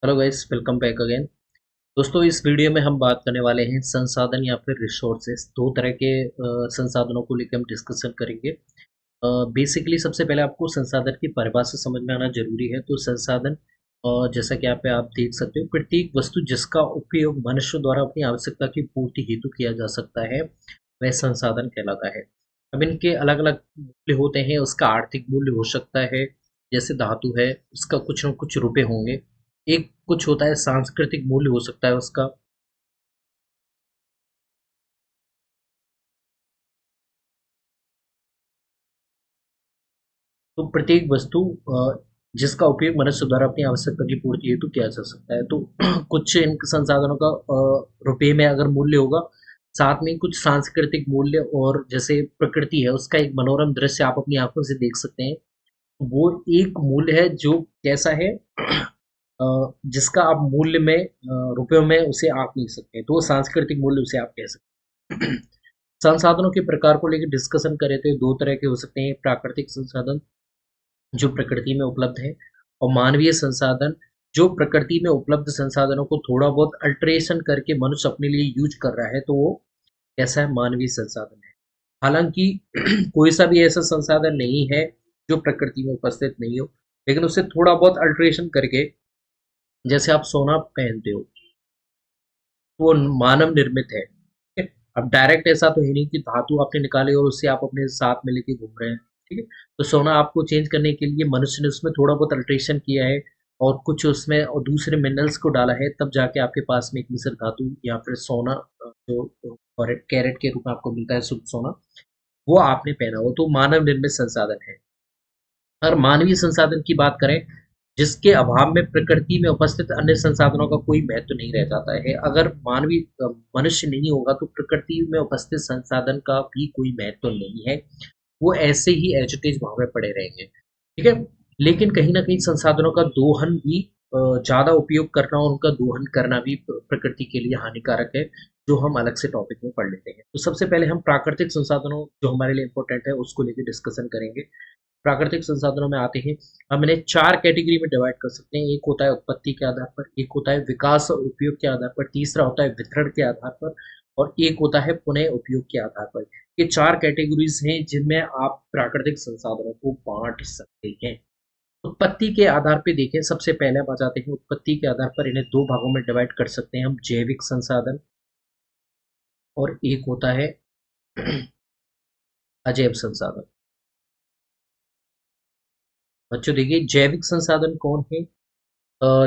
Hello guys, welcome back again. दोस्तों, इस video में हम बात करने वाले हैं संसाधन या फिर रिसोर्सेस। दो तरह के संसाधनों को लेकर हम डिस्कशन करेंगे। बेसिकली सबसे पहले आपको संसाधन की परिभाषा समझ में आना जरूरी है। तो संसाधन, जैसा कि यहाँ पे आप देख सकते हो, प्रत्येक वस्तु जिसका उपयोग मनुष्य द्वारा अपनी आवश्यकता की पूर्ति हेतु किया जा सकता है, वह संसाधन कहलाता है। अब इनके अलग अलग मूल्य होते हैं। उसका आर्थिक मूल्य हो सकता है, जैसे धातु है, उसका कुछ न कुछ रुपए होंगे। एक कुछ होता है सांस्कृतिक मूल्य हो सकता है उसका। तो प्रत्येक वस्तु जिसका उपयोग मनुष्य द्वारा अपनी आवश्यकता की पूर्ति हेतु किया जा सकता है। तो कुछ इन संसाधनों का रुपये में अगर मूल्य होगा, साथ में कुछ सांस्कृतिक मूल्य, और जैसे प्रकृति है उसका एक मनोरम दृश्य आप अपनी आंखों से देख सकते हैं। वो एक मूल्य है जो कैसा है, जिसका आप मूल्य में रुपयों में उसे आप नहीं सकते, तो वो सांस्कृतिक मूल्य उसे आप कह सकते हैं। संसाधनों के प्रकार को लेकर डिस्कशन करें तो दो तरह के हो सकते हैं। प्राकृतिक संसाधन जो प्रकृति में उपलब्ध है, और मानवीय संसाधन जो प्रकृति में उपलब्ध संसाधनों को थोड़ा बहुत अल्टरेशन करके मनुष्य अपने लिए यूज कर रहा है, तो वो कैसा है, मानवीय संसाधन है। हालांकि कोई सा भी ऐसा संसाधन नहीं है जो प्रकृति में उपस्थित नहीं हो, लेकिन उसे थोड़ा बहुत अल्टरेशन करके, जैसे आप सोना पहनते हो, तो वो मानव निर्मित है, ठीक है। अब डायरेक्ट ऐसा तो है नहीं कि धातु आपने निकाले और उससे आप अपने साथ में लेके घूम रहे हैं, ठीक है। तो सोना आपको चेंज करने के लिए मनुष्य ने उसमें थोड़ा बहुत अल्ट्रेशन किया है, और कुछ उसमें और दूसरे मिनरल्स को डाला है, तब जाके आपके पास में एक मिश्र धातु या फिर सोना, जो और कैरेट के रूप में आपको मिलता है शुद्ध सोना, वो आपने पहना हो, तो मानव निर्मित संसाधन है। अगर मानवीय संसाधन की बात करें, जिसके अभाव में प्रकृति में उपस्थित अन्य संसाधनों का कोई महत्व नहीं रह जाता है। अगर मानवीय मनुष्य नहीं होगा तो प्रकृति में उपस्थित संसाधन का भी कोई महत्व नहीं है। वो ऐसे ही एज इट इज वहां पे पड़े रहेंगे, ठीक है। लेकिन कहीं ना कहीं संसाधनों का दोहन भी, ज्यादा उपयोग करना और उनका दोहन करना भी प्रकृति के लिए हानिकारक है, जो हम अलग से टॉपिक में पढ़ लेते हैं। तो सबसे पहले हम प्राकृतिक संसाधनों जो हमारे लिए इंपॉर्टेंट है उसको लेकर डिस्कशन करेंगे। प्राकृतिक संसाधनों में आते हैं, हम इन्हें चार कैटेगरी में डिवाइड कर सकते हैं। एक होता है उत्पत्ति के आधार पर, एक होता है विकास और उपयोग के आधार पर, तीसरा होता है वितरण के आधार पर, और एक होता है पुनः उपयोग के आधार पर। ये चार कैटेगरीज हैं जिनमें आप प्राकृतिक संसाधनों को बांट सकते हैं। उत्पत्ति के आधार पे देखें, सबसे पहले आप आ जाते हैं उत्पत्ति के आधार पर। इन्हें दो भागों में डिवाइड कर सकते हैं हम, जैविक संसाधन और एक होता है अजैव संसाधन। बच्चों देखिए, जैविक संसाधन कौन है?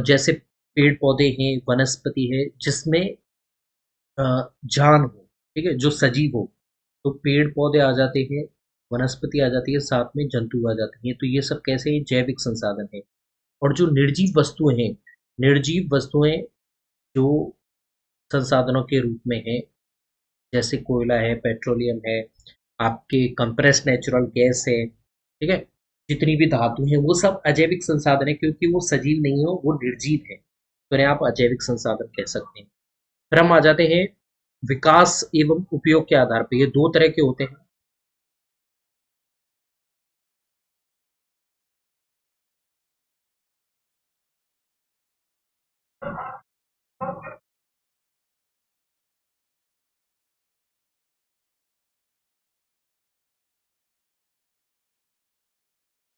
जैसे पेड़ पौधे हैं, वनस्पति है, जिसमें अ, जान हो, ठीक है, जो सजीव हो। तो पेड़ पौधे आ जाते हैं, वनस्पति आ जाती है, साथ में जंतु आ जाते हैं। तो ये सब कैसे हैं? जैविक संसाधन है। और जो निर्जीव वस्तुएं हैं, निर्जीव वस्तुएं जो संसाधनों के रूप में है, जैसे कोयला है, पेट्रोलियम है, आपके कंप्रेस्ड नेचुरल गैस है, ठीक है, जितनी भी धातु है, वो सब अजैविक संसाधन है, क्योंकि वो सजीव नहीं हो, वो निर्जीव है, तो इन्हें आप अजैविक संसाधन कह सकते हैं। फिर हम आ जाते हैं विकास एवं उपयोग के आधार पे। ये दो तरह के होते हैं।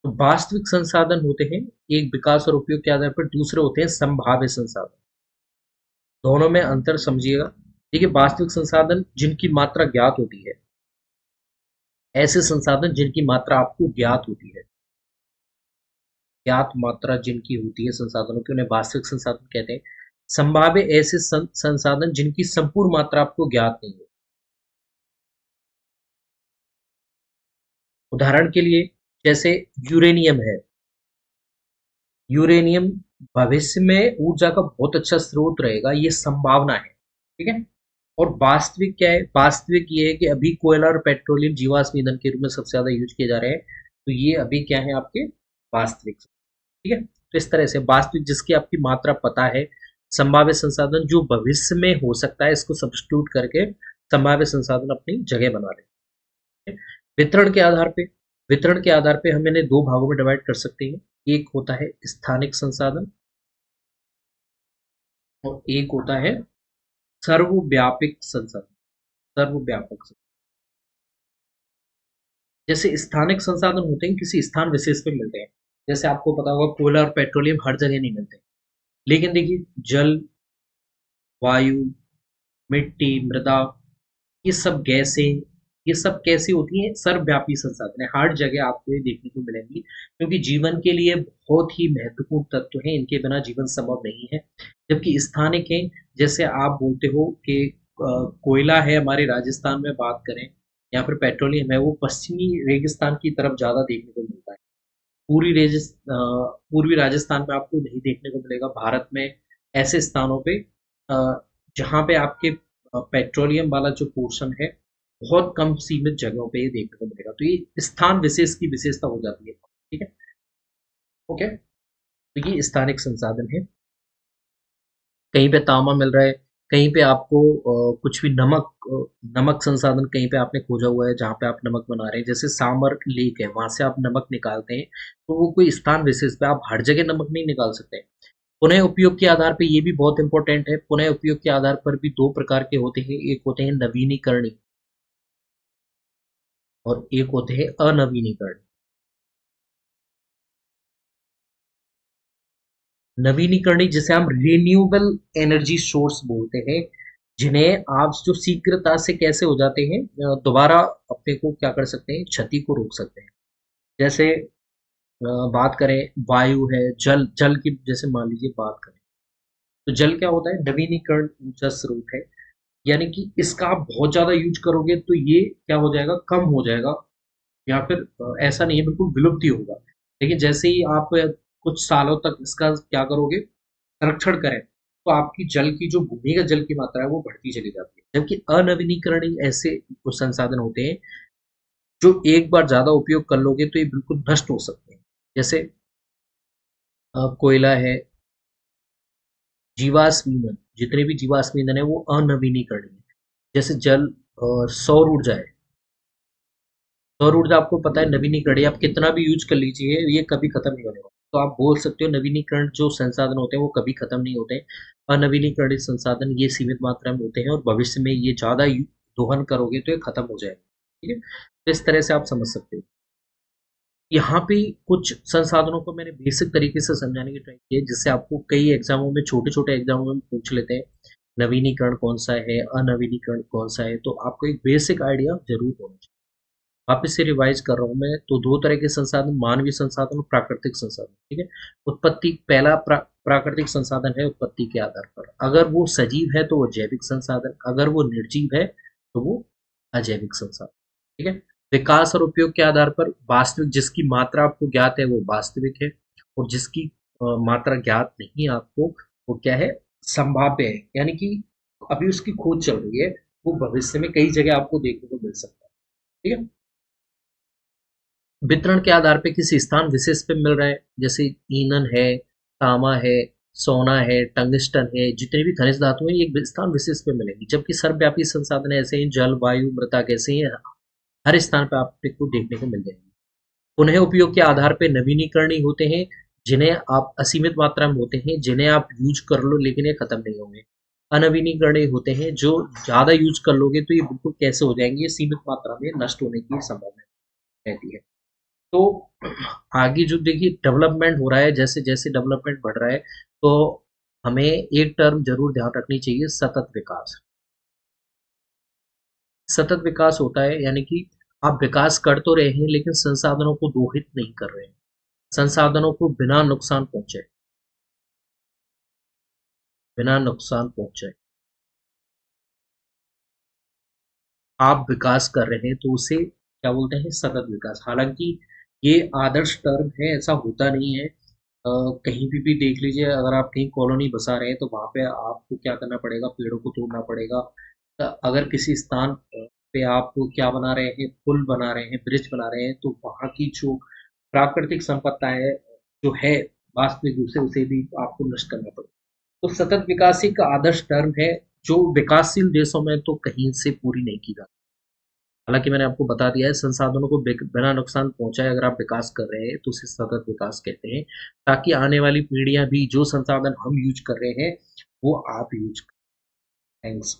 तो वास्तविक संसाधन होते हैं एक विकास और उपयोग के आधार पर, दूसरे होते हैं संभाव्य संसाधन। दोनों में अंतर समझिएगा। देखिए, वास्तविक संसाधन जिनकी मात्रा ज्ञात होती है, ऐसे संसाधन जिनकी मात्रा आपको ज्ञात होती है, ज्ञात मात्रा जिनकी होती है संसाधनों की, उन्हें वास्तविक संसाधन कहते हैं। संभाव्य ऐसे संसाधन जिनकी संपूर्ण मात्रा आपको ज्ञात नहीं है। उदाहरण के लिए, जैसे यूरेनियम है। यूरेनियम भविष्य में ऊर्जा का बहुत अच्छा स्रोत रहेगा, ये संभावना है, ठीक है। और वास्तविक क्या है? वास्तविक ये है कि अभी कोयला और पेट्रोलियम जीवाश्म ईंधन के रूप में सबसे ज्यादा यूज किए जा रहे हैं। तो ये अभी क्या है आपके वास्तविक, ठीक है। तो इस तरह से वास्तविक जिसकी आपकी मात्रा पता है, संभाव्य संसाधन जो भविष्य में हो सकता है, इसको सब्स्टिट्यूट करके संभाव्य संसाधन अपनी जगह बना रहे हैं। वितरण के आधार पे, वितरण के आधार पे हम इन्हें दो भागों में डिवाइड कर सकते हैं। एक होता है स्थानिक संसाधन, और एक होता है सर्वव्यापक संसाधन। सर्वव्यापक संसाधन। जैसे स्थानिक संसाधन होते हैं किसी स्थान विशेष पे मिलते हैं। जैसे आपको पता होगा कोयला और पेट्रोलियम हर जगह नहीं मिलते। लेकिन देखिए जल, वायु, मिट्टी, मृदा, ये सब गैसें, ये सब कैसी होती हैं? सर्वव्यापी संसाधन है। हर जगह आपको ये देखने को मिलेंगी क्योंकि जीवन के लिए बहुत ही महत्वपूर्ण तत्व हैं, इनके बिना जीवन संभव नहीं है। जबकि स्थानिक हैं, जैसे आप बोलते हो कि कोयला है हमारे राजस्थान में बात करें या फिर पेट्रोलियम है, वो पश्चिमी रेगिस्तान की तरफ ज़्यादा देखने को मिलता है। पूर्वी राजस्थान में आपको नहीं देखने को मिलेगा। भारत में ऐसे स्थानों पे जहाँ पे आपके पेट्रोलियम वाला जो पोर्शन है बहुत कम सीमित जगहों पे ये देखने को मिलेगा। तो ये स्थान विशेष की विशेषता हो जाती है। ठीक है, ओके। तो ये स्थानिक संसाधन है। कहीं पे तांबा मिल रहा है, कहीं पे आपको कुछ भी नमक संसाधन कहीं पे आपने खोजा हुआ है जहाँ पे आप नमक बना रहे हैं। जैसे सामर लेक है, वहां से आप नमक निकालते हैं, तो वो कोई स्थान विशेष पे आप हर जगह नमक नहीं निकाल सकते। पुनः उपयोग के आधार पे ये भी बहुत इंपॉर्टेंट है। पुनः उपयोग के आधार पर भी दो प्रकार के होते हैं। एक होते हैं नवीनीकरणीय और एक होते हैं अनवीनीकरणीय। नवीनीकरणीय जिसे हम रिन्यूएबल एनर्जी सोर्स बोलते हैं, जिन्हें आप जो शीघ्रता से कैसे हो जाते हैं, दोबारा अपने को क्या कर सकते हैं, क्षति को रोक सकते हैं। जैसे बात करें वायु है, जल जल की जैसे मान लीजिए बात करें, तो जल क्या होता है? नवीनीकरण ऊर्जा स्रोत है। यानी कि इसका आप बहुत ज्यादा यूज करोगे तो ये क्या हो जाएगा, कम हो जाएगा या फिर ऐसा नहीं है बिल्कुल विलुप्त ही होगा। लेकिन जैसे ही आप कुछ सालों तक इसका क्या करोगे, संरक्षण करें, तो आपकी जल की जो भूमिगत जल की मात्रा है वो बढ़ती चली जाती है। जबकि अनवीनीकरणीय ऐसे कुछ संसाधन होते हैं जो एक बार ज्यादा उपयोग कर लोगे तो ये बिल्कुल नष्ट हो सकते हैं। जैसे कोयला है, जीवाश्म ईंधन, जितने भी जीवाश्म ईंधन है वो अनवीनीकरणीय है। जैसे जल, सौर ऊर्जा है। सौर ऊर्जा आपको पता है नवीनीकरणीय, आप कितना भी यूज कर लीजिए ये कभी खत्म नहीं होने वाला। तो आप बोल सकते हो नवीनीकरण जो संसाधन होते हैं वो कभी खत्म नहीं होते हैं। अनवीनीकरणित संसाधन ये सीमित मात्रा में होते हैं और भविष्य में ये ज्यादा दोहन करोगे तो ये खत्म हो जाएगा। ठीक है, तो इस तरह से आप समझ सकते हो। यहाँ पे कुछ संसाधनों को मैंने बेसिक तरीके से समझाने की ट्राई की है, जिससे आपको कई एग्जामों में, छोटे छोटे एग्जामों में पूछ लेते हैं नवीनीकरण कौन सा है, अनवीनीकरण कौन सा है, तो आपको एक बेसिक आइडिया जरूर होना चाहिए। वापस से रिवाइज कर रहा हूँ मैं, तो दो तरह के संसाधन, मानवीय संसाधन और प्राकृतिक संसाधन। ठीक है, उत्पत्ति पहला प्राकृतिक संसाधन है उत्पत्ति के आधार पर। अगर वो सजीव है तो वो जैविक संसाधन, अगर वो निर्जीव है तो वो अजैविक संसाधन। ठीक है, विकास और उपयोग के आधार पर वास्तविक जिसकी मात्रा आपको ज्ञात है वो वास्तविक है, और जिसकी मात्रा ज्ञात नहीं है आपको, वो क्या है, संभाव्य है। यानी कि अभी उसकी खोज चल रही है, वो भविष्य में कई जगह आपको देखने को मिल सकता है। ठीक है, वितरण के आधार पे किसी स्थान विशेष पे मिल रहा है। जैसे ईंधन है, तांबा है, सोना है, टंगस्टन है, जितने भी खनिज धातु हैं ये स्थान विशेष पे मिलेंगी। जबकि सर्वव्यापी संसाधन ऐसे हैं, जल, वायु, मृदा कैसे हैं, हर स्थान पे आपको देखने को मिल जाएंगे। पुनः उपयोग के आधार पे नवीनीकरणीय होते हैं, जिन्हें आप असीमित मात्रा में होते हैं, जिन्हें आप यूज कर लो लेकिन ये खत्म नहीं होंगे। अनवीनीकरणीय होते हैं जो ज्यादा यूज कर लोगे तो ये बिल्कुल कैसे हो जाएंगे, ये सीमित मात्रा में नष्ट होने की संभावना रहती है। तो आगे जो देखिए डेवलपमेंट हो रहा है, जैसे जैसे डेवलपमेंट बढ़ रहा है, तो हमें एक टर्म जरूर ध्यान रखनी चाहिए, सतत विकास। सतत विकास होता है यानी कि आप विकास कर तो रहे हैं लेकिन संसाधनों को दोहित नहीं कर रहे हैं, संसाधनों को बिना नुकसान पहुंचे आप विकास कर रहे हैं, तो उसे क्या बोलते हैं, सतत विकास। हालांकि ये आदर्श टर्म है, ऐसा होता नहीं है। कहीं भी देख लीजिए, अगर आप कहीं कॉलोनी बसा रहे हैं तो वहां पे आपको क्या करना पड़ेगा, पेड़ों को तोड़ना पड़ेगा। अगर किसी स्थान पे आप क्या बना रहे हैं, पुल बना रहे हैं, ब्रिज बना रहे हैं, तो वहां की जो प्राकृतिक संपदा है, जो है वास्तविक रूप से, उसे भी आपको नष्ट करना पड़ेगा। तो सतत विकास एक आदर्श टर्म है जो विकासशील देशों में तो कहीं से पूरी नहीं की जाती। हालांकि मैंने आपको बता दिया है, संसाधनों को बिना नुकसान पहुंचाए अगर आप विकास कर रहे हैं तो उसे सतत विकास कहते हैं, ताकि आने वाली पीढ़ियां भी जो संसाधन हम यूज कर रहे हैं वो आप यूज। थैंक्स।